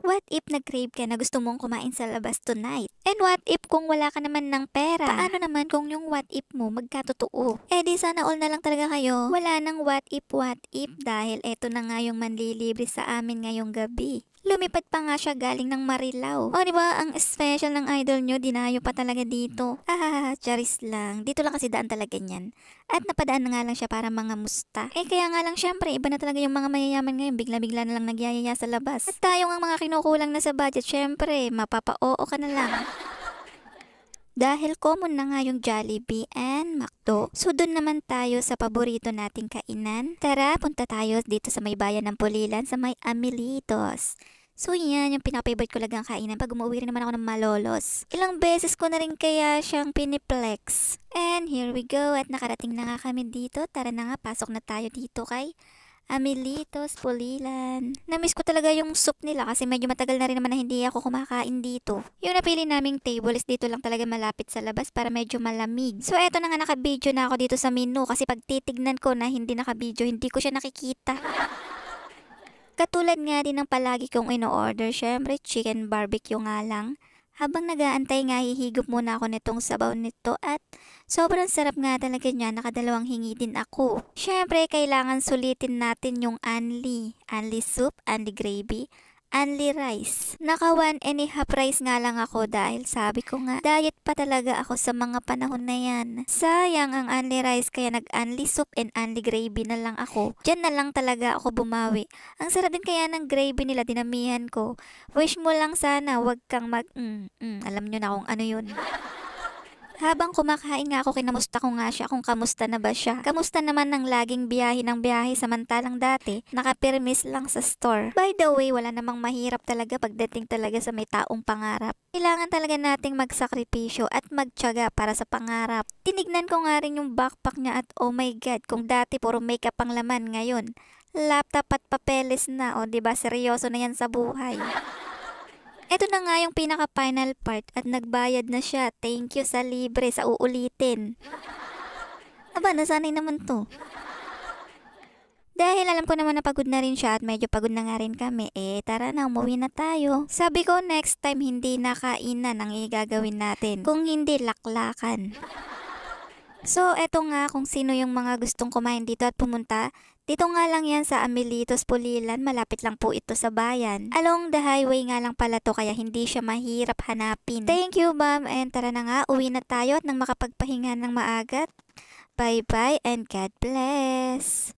What if nag-crave ka na gusto mong kumain sa labas tonight? And what if kung wala ka naman ng pera? Paano naman kung yung what if mo magkatotoo? Eh di sana all na lang talaga kayo. Wala nang what if dahil eto na nga yung manlilibre sa amin ngayong gabi. Lumipad pa nga siya galing ng Marilao. O, di ba ang special ng idol nyo, dinayo pa talaga dito. Charis lang. Dito lang kasi daan talaga niyan. At napadaan na nga lang siya para mga musta. Eh kaya nga lang syempre, iba na talaga yung mga mayayaman ngayon. Bigla-bigla na lang nagyayaya sa labas. At tayo nga mga kinukulang na sa budget, syempre, mapapa-oo ka na lang. Dahil common na nga yung Jollibee and McDo, so doon naman tayo sa paborito nating kainan. Tara, punta tayo dito sa may bayan ng Pulilan sa may Amelitos. So yan, yung pinaka-favorite ko lagang kainan pag umuwi rin naman ako ng Malolos. Ilang beses ko na rin kaya siyang piniplex. And here we go, at nakarating na nga kami dito. Tara na nga, pasok na tayo dito kay Amelitos, Pulilan. Namiss ko talaga yung soup nila kasi medyo matagal na rin naman na hindi ako kumakain dito. Yung napili naming table is dito lang talaga malapit sa labas para medyo malamig. So eto na nga, naka-video na ako dito sa menu kasi pag titignan ko na hindi naka-video, hindi ko siya nakikita. Katulad nga din ng palagi kong ino-order, syempre chicken barbecue nga lang. Habang nag-aantay nga, hihigop muna ako nitong sabaw nito at sobrang sarap nga talaga niya, nakadalawang hingi din ako. Syempre, kailangan sulitin natin yung Anli. Anli soup, Anli gravy, Anli rice. Naka 1.5 rice nga lang ako dahil sabi ko nga, diet pa talaga ako sa mga panahon na yan. Sayang ang Anli rice kaya nag-Anli soup and Anli gravy na lang ako. Diyan na lang talaga ako bumawi. Ang sarap din kaya ng gravy nila, dinamihan ko. Wish mo lang sana wag kang alam nyo na kung ano yun. Habang kumakain nga ako, kinamusta ko nga siya kung kamusta na ba siya. Kamusta naman ng laging biyahe ng biyahe samantalang dati, nakapirmis lang sa store. By the way, wala namang mahirap talaga pagdating talaga sa may taong pangarap. Kailangan talaga nating magsakripisyo at magtiyaga para sa pangarap. Tinignan ko nga rin yung backpack niya at oh my god, kung dati puro makeup ang laman, ngayon laptop at papeles na, o diba seryoso na yan sa buhay. Ito na nga yung pinaka-final part at nagbayad na siya. Thank you sa libre, sa uulitin. Aba, nasanay naman to. Dahil alam ko naman na pagod na rin siya at medyo pagod na nga rin kami, tara na, umuwi na tayo. Sabi ko next time hindi na kainan ang igagawin natin, kung hindi laklakan. So, eto nga kung sino yung mga gustong kumain dito at pumunta. Dito nga lang yan sa Amelitos, Pulilan. Malapit lang po ito sa bayan. Along the highway nga lang pala to kaya hindi siya mahirap hanapin. Thank you, ma'am. And tara na nga, uwi na tayo at nang makapagpahinga ng maagat. Bye-bye and God bless.